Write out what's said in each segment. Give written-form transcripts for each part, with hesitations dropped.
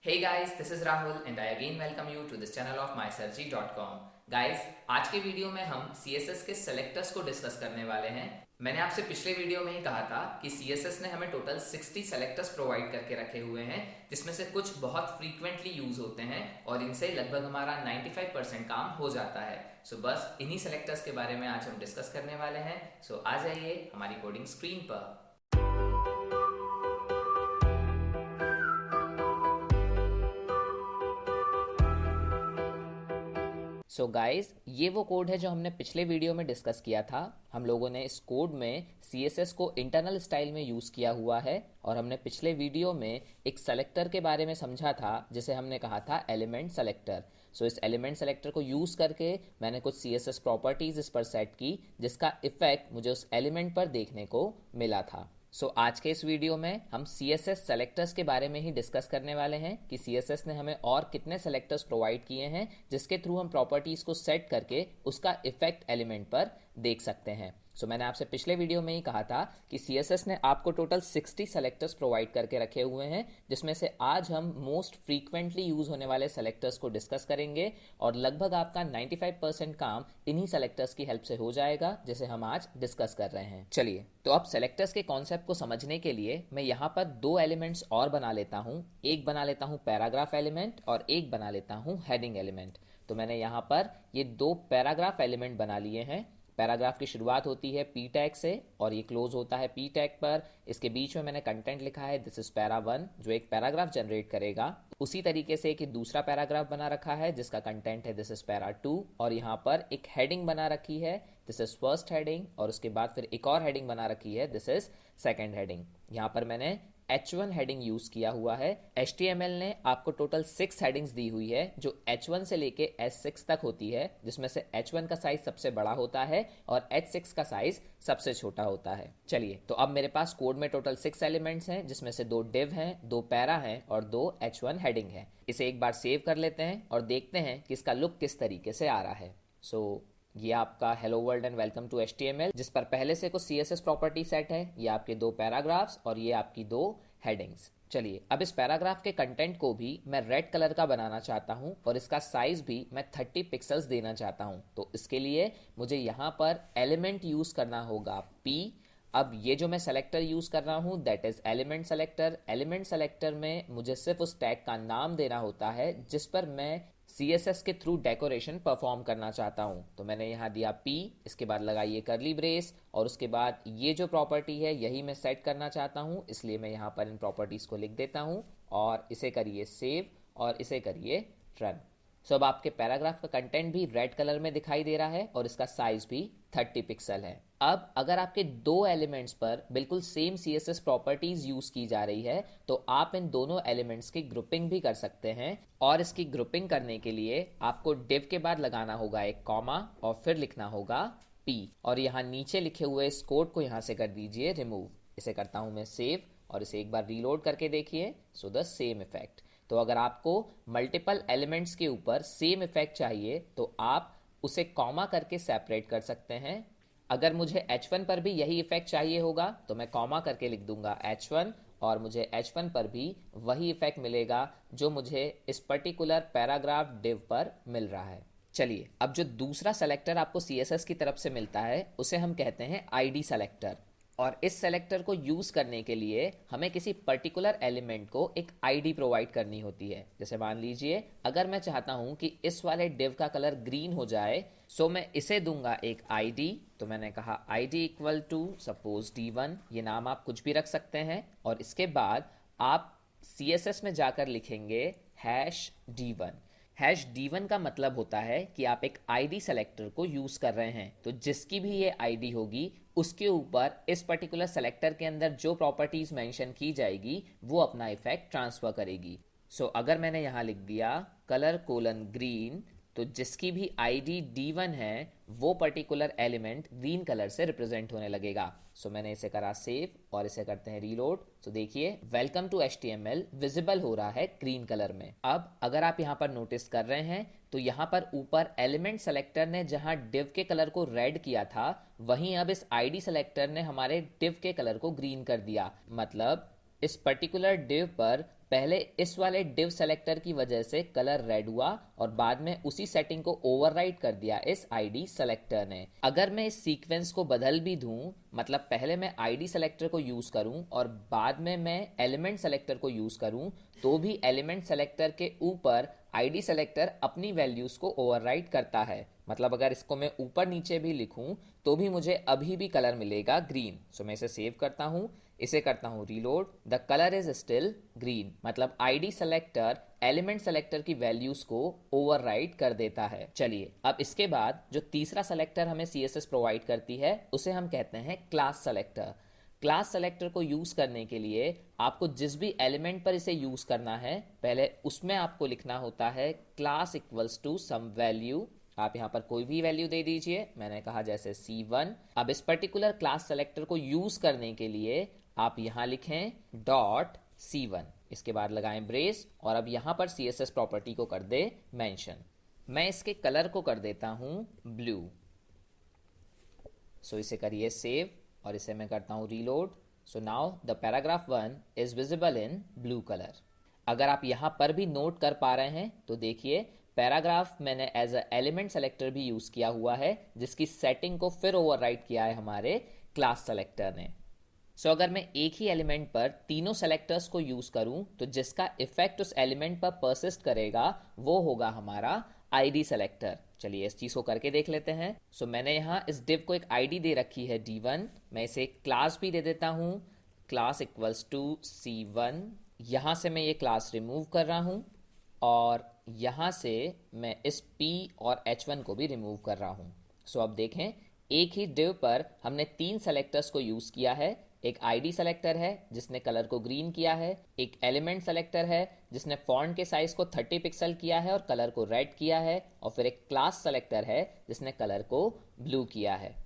Hey guys, this is Rahul and I again welcome you to this channel of mysearchy.com. Guys, आज के video में हम CSS के selectors को discuss करने वाले हैं। मैंने आपसे पिछले वीडियो में ही कहा था कि CSS ने हमें टोटल 60 सेलेक्टर्स प्रोवाइड करके रखे हुए हैं, जिसमें से कुछ बहुत फ्रीक्वेंटली यूज होते हैं और इनसे लगभग हमारा 95% काम हो जाता है। सो बस इन्हीं सेलेक्टर्स के बारे में आज हम डिस्कस करने वाले हैं। सो आ जाइए हमारी कोडिंग स्क्रीन पर। सो गाइस, ये वो कोड है जो हमने पिछले वीडियो में डिस्कस किया था। हम लोगों ने इस कोड में CSS को इंटरनल स्टाइल में यूज़ किया हुआ है और हमने पिछले वीडियो में एक सेलेक्टर के बारे में समझा था जिसे हमने कहा था एलिमेंट सेलेक्टर। सो इस एलिमेंट सेलेक्टर को यूज़ करके मैंने कुछ CSS प्रॉपर्टीज़ इस पर सेट की जिसका इफेक्ट मुझे उस एलिमेंट पर देखने को मिला था। आज के इस वीडियो में हम CSS सेलेक्टर्स के बारे में ही डिस्कस करने वाले हैं कि CSS ने हमें और कितने सेलेक्टर्स प्रोवाइड किए हैं जिसके थ्रू हम प्रॉपर्टीज़ को सेट करके उसका इफेक्ट एलिमेंट पर देख सकते हैं। मैंने आपसे पिछले वीडियो में ही कहा था कि CSS ने आपको टोटल 60 सेलेक्टर्स प्रोवाइड करके रखे हुए हैं, जिसमें से आज हम मोस्ट फ्रीक्वेंटली यूज होने वाले सेलेक्टर्स को डिस्कस करेंगे और लगभग आपका 95% काम इन्हीं सेलेक्टर्स की हेल्प से हो जाएगा जिसे हम आज डिस्कस कर रहे हैं। चलिए, तो अब सेलेक्टर्स के कॉन्सेप्ट को समझने के लिए मैं यहाँ पर दो एलिमेंट्स और बना लेता हूँ। एक बना लेता हूँ पैराग्राफ एलिमेंट और एक बना लेता हूँ हेडिंग एलिमेंट। तो मैंने यहाँ पर ये दो पैराग्राफ एलिमेंट बना लिए हैं। पैराग्राफ की शुरुआत होती है पी टैग से और ये क्लोज होता है पी टैग पर। इसके बीच में मैंने कंटेंट लिखा है दिस इज पैरा 1 जो एक पैराग्राफ जनरेट करेगा। उसी तरीके से एक दूसरा पैराग्राफ बना रखा है जिसका कंटेंट है दिस इज पैरा 2 और यहाँ पर एक हेडिंग बना रखी है दिस इज फर्स्ट हेडिंग और उसके बाद फिर एक और हेडिंग बना रखी है दिस इज सेकेंड हेडिंग। यहाँ पर मैंने H1 हेडिंग यूज किया हुआ है। HTML ने आपको टोटल 6 हेडिंग्स दी हुई है जो H1 से लेके S6 तक होती है, जिसमें से H1 का साइज सबसे बड़ा होता है और H6 का साइज सबसे छोटा होता है। चलिए, तो अब मेरे पास कोड में टोटल 6 एलिमेंट्स हैं जिसमें से 2 डिव हैं, 2 पैरा हैं और 2 H1 हेडिंग है। इसे एक बार सेव कर लेते हैं और देखते हैं कि इसका लुक किस तरीके से आ रहा है। ये आपका hello world and welcome to HTML जिस पर पहले से कुछ CSS प्रॉपर्टी सेट है। ये आपके 2 पैराग्राफ्स और ये आपकी 2 हेडिंग्स। चलिए, अब इस पैराग्राफ के कंटेंट को भी मैं रेड कलर का बनाना चाहता हूं और इसका साइज भी मैं 30 पिक्सल्स देना चाहता हूं। तो इसके लिए मुझे यहां पर एलिमेंट यूज करना होगा P। अब ये जो मैं सेलेक्टर यूज कर रहा हूं that is element selector. Element selector में मुझे सिर्फ उस टैग का नाम देना होता है जिस पर मैं CSS के थ्रू डेकोरेशन परफॉर्म करना चाहता हूं। तो मैंने यहाँ दिया P, इसके बाद लगाइए करली ब्रेस और उसके बाद ये जो प्रॉपर्टी है यही मैं सेट करना चाहता हूं, इसलिए मैं यहाँ पर इन प्रॉपर्टीज को लिख देता हूं और इसे करिए सेव और इसे करिए रन। अब आपके पैराग्राफ का कंटेंट भी रेड कलर में दिखाई दे रहा है और इसका साइज भी 30 पिक्सल है। अब अगर आपके दो एलिमेंट्स पर बिल्कुल सेम CSS प्रॉपर्टीज यूज की जा रही है तो आप इन दोनों एलिमेंट्स की ग्रुपिंग भी कर सकते हैं और इसकी ग्रुपिंग करने के लिए आपको div के बाद लगाना होगा एक कॉमा और फिर लिखना होगा P और यहाँ नीचे लिखे हुए इस कोड को यहाँ से कर दीजिए रिमूव। इसे करता हूँ मैं सेव और इसे एक बार रीलोड करके देखिए। The same effect. तो अगर आपको मल्टीपल एलिमेंट्स के ऊपर सेम इफेक्ट चाहिए तो आप उसे कॉमा करके सेपरेट कर सकते हैं। अगर मुझे H1 पर भी यही इफेक्ट चाहिए होगा तो मैं कॉमा करके लिख दूंगा H1 और मुझे H1 पर भी वही इफेक्ट मिलेगा जो मुझे इस पर्टिकुलर पैराग्राफ डिव पर मिल रहा है। चलिए, अब जो दूसरा सेलेक्टर आपको CSS की तरफ से मिलता है उसे हम कहते हैं ID सेलेक्टर और इस सेलेक्टर को यूज करने के लिए हमें किसी पर्टिकुलर एलिमेंट को एक आईडी प्रोवाइड करनी होती है। जैसे मान लीजिए अगर मैं चाहता हूं कि इस वाले डिव का कलर ग्रीन हो जाए मैं इसे दूंगा एक आईडी। तो मैंने कहा ID equal to suppose D1, ये नाम आप कुछ भी रख सकते हैं और इसके बाद आप CSS में जाकर लिखेंगे #D1। #D1 का मतलब होता है कि आप एक आईडी सेलेक्टर को यूज कर रहे हैं, तो जिसकी भी ये आईडी होगी उसके ऊपर इस पर्टिकुलर सेलेक्टर के अंदर जो प्रॉपर्टीज मेंशन की जाएगी वो अपना इफेक्ट ट्रांसफर करेगी। अगर मैंने यहाँ लिख दिया कलर कोलन ग्रीन तो जिसकी भी आईडी D1 है वो पर्टिकुलर एलिमेंट ग्रीन कलर से रिप्रेजेंट होने लगेगा। मैंने इसे करा सेव और इसे करते हैं रीलोड। देखिए वेलकम टू HTML विजिबल हो रहा है ग्रीन कलर में। अब अगर आप यहाँ पर नोटिस कर रहे हैं तो यहाँ पर ऊपर एलिमेंट सेलेक्टर ने जहाँ डिव के कलर को रेड किया था वहीं अब इस आईडी सेलेक्टर ने हमारे डिव के कलर को ग्रीन कर दिया। मतलब इस पर्टिकुलर डिव पर पहले इस वाले div सेलेक्टर की वजह से कलर रेड हुआ और बाद में उसी सेटिंग को ओवरराइड कर दिया इस id सेलेक्टर ने। अगर मैं इस सीक्वेंस को बदल भी दूं, मतलब पहले मैं id सेलेक्टर को यूज करूं और बाद में मैं एलिमेंट सेलेक्टर को यूज करूं, तो भी एलिमेंट सेलेक्टर के ऊपर id सेलेक्टर अपनी वैल्यूज को ओवरराइड करता है। मतलब अगर इसको मैं ऊपर नीचे भी लिखूं तो भी मुझे अभी भी कलर मिलेगा ग्रीन। सो मैं इसे सेव करता हूं, इसे करता हूं reload, the colour is still green. मतलब id सेलेक्टर एलिमेंट सेलेक्टर की वैल्यूज को ओवरराइड कर देता है। चलिए अब इसके बाद जो तीसरा सेलेक्टर हमें CSS प्रोवाइड करती है उसे हम कहते हैं क्लास सेलेक्टर। क्लास सेलेक्टर को यूज करने के लिए आपको जिस भी एलिमेंट पर इसे यूज करना है, पहले उसमें आपको लिखना होता है class equals to some value. आप यहां पर कोई भी वैल्यू दे दीजिए, मैंने कहा जैसे C1। अब इस पर्टिकुलर क्लास सेलेक्टर को यूज करने के लिए आप यहां लिखें डॉट C1, इसके बाद लगाएं ब्रेस और अब यहां पर CSS प्रॉपर्टी को कर दे मेंशन। मैं इसके कलर को कर देता हूं ब्लू। सो इसे करिए सेव और इसे मैं करता हूं reload. So now the paragraph 1 is visible in blue colour. अगर आप यहां पर भी नोट कर पा रहे हैं तो देखिए पैराग्राफ मैंने एज अ एलिमेंट सेलेक्टर भी यूज किया हुआ है, जिसकी सेटिंग को फिर ओवरराइड किया है हमारे क्लास सेलेक्टर ने। सो अगर मैं एक ही एलिमेंट पर तीनों सेलेक्टर्स को यूज करूं तो जिसका इफेक्ट उस एलिमेंट पर परसिस्ट करेगा वो होगा हमारा id सेलेक्टर। चलिए इस चीज को करके देख लेते हैं। सो मैंने यहां इस div को एक id दे रखी है D1। मैं इसे क्लास भी दे देता हूं, क्लास इक्वल्स टू C1। यहां से मैं ये क्लास रिमूव कर रहा हूं और यहां से मैं इस p और h1 को भी रिमूव कर रहा हूं। सो अब देखें एक ही div पर हमने तीन सेलेक्टर्स को यूज किया है। एक id सेलेक्टर है जिसने कलर को ग्रीन किया है, एक एलिमेंट सेलेक्टर है जिसने फॉन्ट के साइज को 30 पिक्सल किया है और कलर को रेड किया है, और फिर एक क्लास सेलेक्टर है जिसने कलर को ब्लू किया है।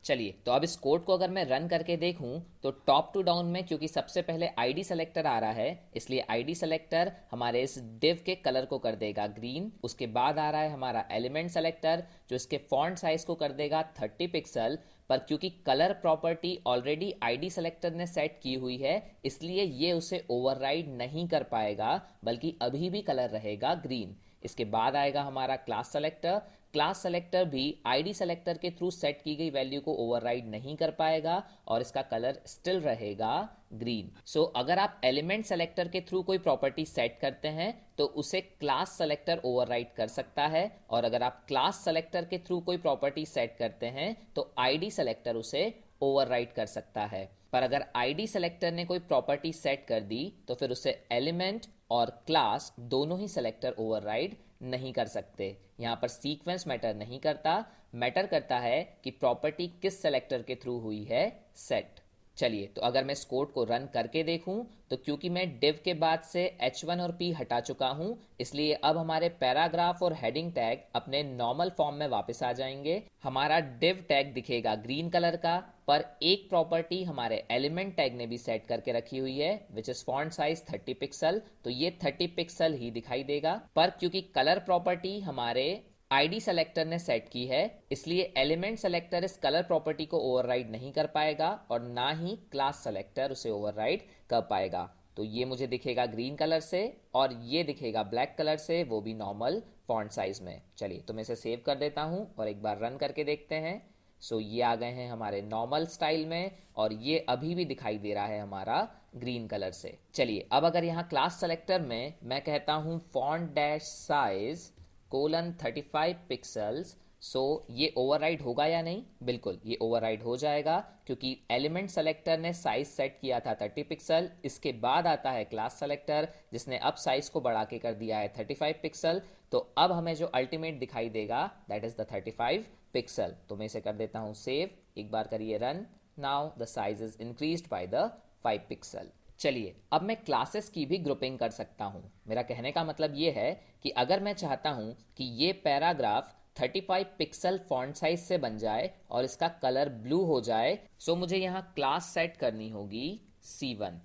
चलिए तो अब इस कोड को अगर मैं रन करके देखूं तो टॉप टू डाउन में क्योंकि सबसे पहले id सेलेक्टर आ रहा है, इसलिए id सेलेक्टर हमारे इस div के कलर को कर देगा ग्रीन। उसके बाद आ रहा है हमारा एलिमेंट सेलेक्टर जो इसके फॉन्ट साइज को कर देगा 30 पिक्सल, पर क्योंकि colour property already id selector ने सेट की हुई है इसलिए ये उसे ओवरराइड नहीं कर पाएगा, बल्कि अभी भी कलर रहेगा ग्रीन। इसके बाद आएगा हमारा क्लास सेलेक्टर। क्लास सेलेक्टर भी id सेलेक्टर के थ्रू सेट की गई वैल्यू को ओवरराइड नहीं कर पाएगा और इसका कलर स्टिल रहेगा ग्रीन। सो अगर आप एलिमेंट सेलेक्टर के थ्रू कोई प्रॉपर्टी सेट करते हैं तो उसे क्लास सेलेक्टर ओवरराइड कर सकता है, और अगर आप क्लास सेलेक्टर के थ्रू कोई प्रॉपर्टी सेट करते हैं तो id सेलेक्टर उसे ओवरराइड कर सकता है। पर अगर id सेलेक्टर ने कोई प्रॉपर्टी सेट कर दी तो फिर उसे एलिमेंट और क्लास दोनों ही सेलेक्टर ओवरराइड नहीं कर सकते। यहां पर सीक्वेंस मैटर नहीं करता, मैटर करता है कि प्रॉपर्टी किस सेलेक्टर के थ्रू हुई है सेट। चलिए तो अगर मैं इस कोड को रन करके देखूं तो क्योंकि मैं div के बाद से h1 और p हटा चुका हूं, इसलिए अब हमारे पैराग्राफ और हेडिंग टैग अपने नॉर्मल फॉर्म में वापस आ जाएंगे। हमारा div टैग दिखेगा ग्रीन कलर का, पर एक प्रॉपर्टी हमारे एलिमेंट टैग ने भी सेट करके रखी हुई है which is font size 30 pixel, तो ये 30 पिक्सल ही दिखाई देगा। पर क्योंकि कलर प्रॉपर्टी हमारे id सेलेक्टर ने सेट की है इसलिए एलिमेंट सेलेक्टर इस कलर प्रॉपर्टी को ओवरराइड नहीं कर पाएगा और ना ही क्लास सेलेक्टर उसे ओवरराइड कर पाएगा। तो ये मुझे दिखेगा ग्रीन कलर से और ये दिखेगा ब्लैक कलर से, वो भी नॉर्मल फॉन्ट साइज में। चलिए तो मैं इसे सेव कर देता हूं और एक बार रन करके देखते हैं। सो ये आ गए हैं हमारे नॉर्मल स्टाइल में और ये अभी भी दिखाई दे रहा है हमारा ग्रीन कलर से। चलिए अब अगर यहाँ क्लास सेलेक्टर में मैं कहता हूं फॉन्ट डैश साइज :35 पिक्सल्स, सो ये ओवरराइड होगा या नहीं? बिल्कुल ये ओवरराइड हो जाएगा क्योंकि एलिमेंट सेलेक्टर ने साइज सेट किया था 30 पिक्सल। इसके बाद आता है क्लास सेलेक्टर जिसने अब साइज को बढ़ा के कर दिया है 35 पिक्सल। तो अब हमें जो अल्टीमेट दिखाई देगा दैट इज द 35 पिक्सल। तो मैं इसे कर देता हूं सेव, एक बार करिए run. Now the size is increased by the 5 pixel. चलिए अब मैं क्लासेस की भी ग्रुपिंग कर सकता हूं। मेरा कहने का मतलब ये है कि अगर मैं चाहता हूं कि ये पैराग्राफ 35 पिक्सल फॉन्ट साइज से बन जाए और इसका कलर ब्लू हो जाए, सो मुझे यहां क्लास सेट करनी होगी C1।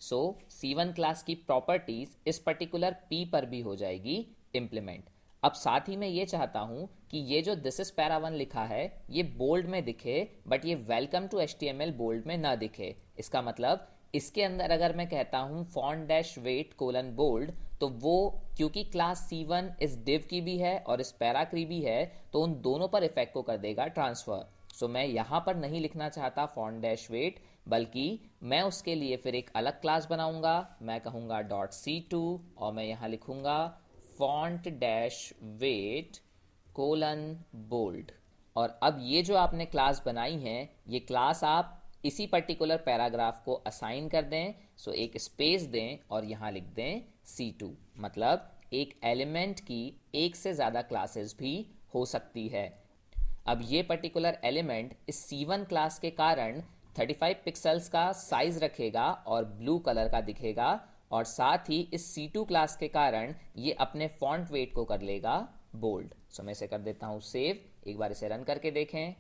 सो C1 क्लास की प्रॉपर्टीज इस पर्टिकुलर P पर भी हो जाएगी इंप्लीमेंट। अब साथ ही मैं ये चाहता हूं कि ये जो दिस इज पैरा 1 लिखा है ये बोल्ड में दिखे, बट ये वेलकम टू HTML बोल्ड में ना दिखे। इसका मतलब इसके अंदर अगर मैं कहता हूं font dash weight colon bold, तो वो क्योंकि क्लास C1 इस div की भी है और इस पैरा की भी है, तो उन दोनों पर इफेक्ट को कर देगा ट्रांसफर। सो मैं यहां पर नहीं लिखना चाहता फॉन्ट डैश वेट, बल्कि मैं उसके लिए फिर एक अलग क्लास बनाऊंगा। मैं कहूंगा .c2 और मैं यहां लिखूंगा font dash weight colon bold. और अब ये जो आपने क्लास बनाई है, ये क्लास आप इसी पर्टिकुलर पैराग्राफ को असाइन कर दें। सो एक स्पेस दें और यहां लिख दें C2, मतलब एक एलिमेंट की एक से ज़्यादा क्लासेस भी हो सकती है। अब ये पर्टिकुलर एलिमेंट इस C1 क्लास के कारण 35 पिक्सल्स का साइज रखेगा और ब्लू कलर का दिखेगा, और साथ ही इस C2 क्लास के कारण ये अपने फॉन्ट वेट को कर लेगा बोल्ड। सो मैं इसे कर देता हूँ सेव। एक बार इसे रन करके देखें।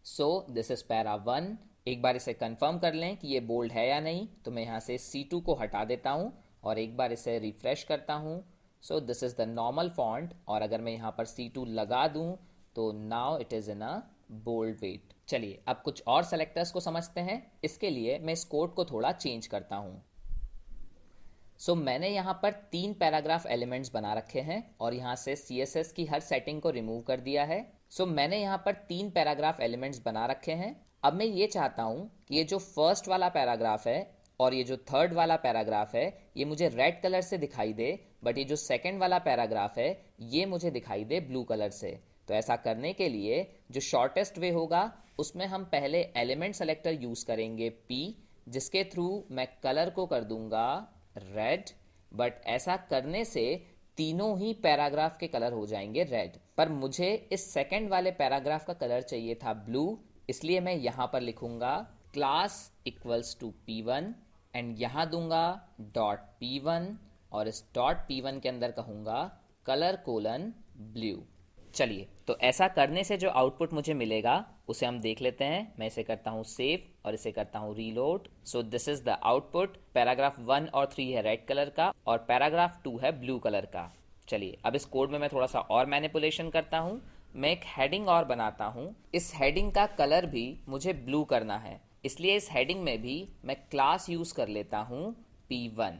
सो दिस इज पैरा 1। एक बार इसे कंफर्म कर लें कि ये बोल्ड है या नहीं, तो मैं यहाँ से C2 को हटा देता हूँ और एक बार इसे रिफ्रेश करता हूँ। So this is the normal font, और अगर मैं यहाँ पर C2 लगा दूँ तो now it is in a bold weight. चलिए अब कुछ और सेलेक्टर्स को समझते हैं। इसके लिए मैं इस कोड को थोड़ा चेंज करता हूँ। सो मैंने यहाँ पर 3 पैराग्राफ एलिमेंट्स बना रखे हैं और यहाँ से CSS की हर सेटिंग को रिमूव कर दिया है। सो मैंने यहाँ पर 3 पैराग्राफ एलिमेंट्स बना रखे हैं। अब मैं ये चाहता हूँ कि ये जो फर्स्ट वाला पैराग्राफ है और ये जो थर्ड वाला पैराग्राफ है, ये मुझे रेड कलर से दिखाई दे, बट ये जो सेकेंड वाला पैराग्राफ है ये मुझे दिखाई दे ब्लू कलर से। तो ऐसा करने के लिए जो शॉर्टेस्ट वे होगा, उसमें हम पहले एलिमेंट सेलेक्टर यूज करेंगे P, जिसके थ्रू मैं कलर को कर दूंगा रेड। बट ऐसा करने से तीनों ही पैराग्राफ के कलर हो जाएंगे रेड, पर मुझे इस सेकंड वाले पैराग्राफ का कलर चाहिए था ब्लू, इसलिए मैं यहां पर लिखूंगा class equals to P1 and यहां दूंगा .P1 और इस .P1 के अंदर कहूंगा कलर कोलन ब्लू। चलिए, तो ऐसा करने से जो आउटपुट मुझे मिलेगा उसे हम देख लेते हैं। मैं इसे करता हूं सेव और इसे करता हूं reload. So this is the output. Paragraph 1 और 3 है रेड कलर का और पैराग्राफ 2 है ब्लू कलर का। चलिए अब इस कोड में मैं थोड़ा सा और मैनिपुलेशन करता हूं। मैं एक हेडिंग और बनाता हूं। इस हेडिंग का कलर भी मुझे ब्लू करना है, इसलिए इस हेडिंग में भी मैं क्लास यूज कर लेता हूं P1।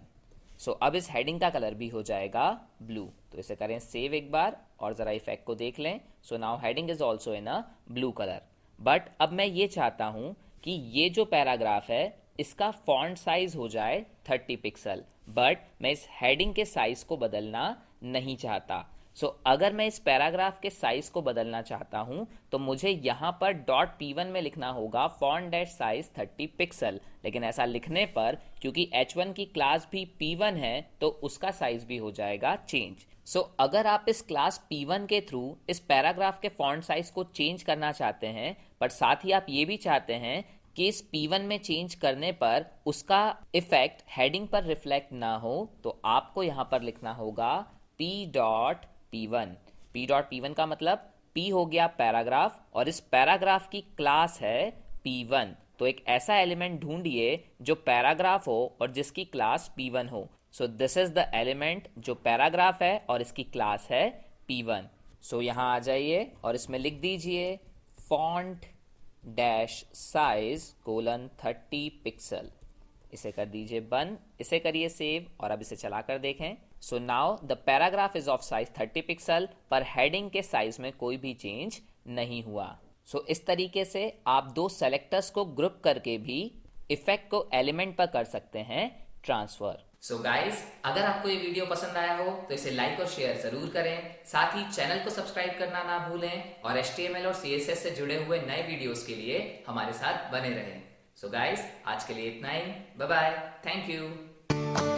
सो अब इस हेडिंग का कलर भी हो जाएगा ब्लू। तो इसे करें सेव एक बार और ज़रा इफेक्ट को देख लें। So now heading is also in a blue colour. But अब मैं ये चाहता हूं कि ये जो पैराग्राफ है इसका फॉन्ट साइज हो जाए 30 पिक्सल, बट मैं इस हेडिंग के साइज को बदलना नहीं चाहता। सो अगर मैं इस पैराग्राफ के साइज को बदलना चाहता हूं तो मुझे यहां पर .P1 में लिखना होगा फॉन्ट डैश साइज 30 पिक्सल, लेकिन ऐसा लिखने पर क्योंकि H1 की क्लास भी P1 है तो उसका साइज भी हो जाएगा चेंज। सो अगर आप इस क्लास P1 के थ्रू इस पैराग्राफ के फॉन्ट साइज को चेंज करना चाहते हैं, पर साथ ही आप ये भी चाहते हैं कि इस P1 में चेंज करने पर उसका इफेक्ट हेडिंग पर रिफ्लेक्ट ना हो, तो आपको यहां पर लिखना होगा P.P1। P.P1 का मतलब P हो गया पैराग्राफ और इस पैराग्राफ की क्लास है P1। तो एक ऐसा एलिमेंट ढूंढिए जो पैराग्राफ हो और जिसकी क्लास P1 हो। सो दिस इज द एलिमेंट जो पैराग्राफ है और इसकी क्लास है P1। सो यहाँ आ जाइए और इसमें लिख दीजिए font dash size colon 30 pixel. इसे कर दीजिए बंद, इसे करिए सेव और अब इसे चला कर देखें। So now the paragraph is of size 30 pixel, पर हेडिंग के साइज में कोई भी चेंज नहीं हुआ। सो इस तरीके से आप दो सेलेक्टर्स को ग्रुप करके भी इफेक्ट को एलिमेंट पर कर सकते हैं ट्रांसफर। सो गाइज, अगर आपको ये वीडियो पसंद आया हो तो इसे लाइक और शेयर जरूर करें। साथ ही चैनल को सब्सक्राइब करना ना भूलें और HTML और CSS से जुड़े हुए नए वीडियोस के लिए हमारे साथ बने रहें। सो गाइज, आज के लिए इतना ही। Bye bye, thank you.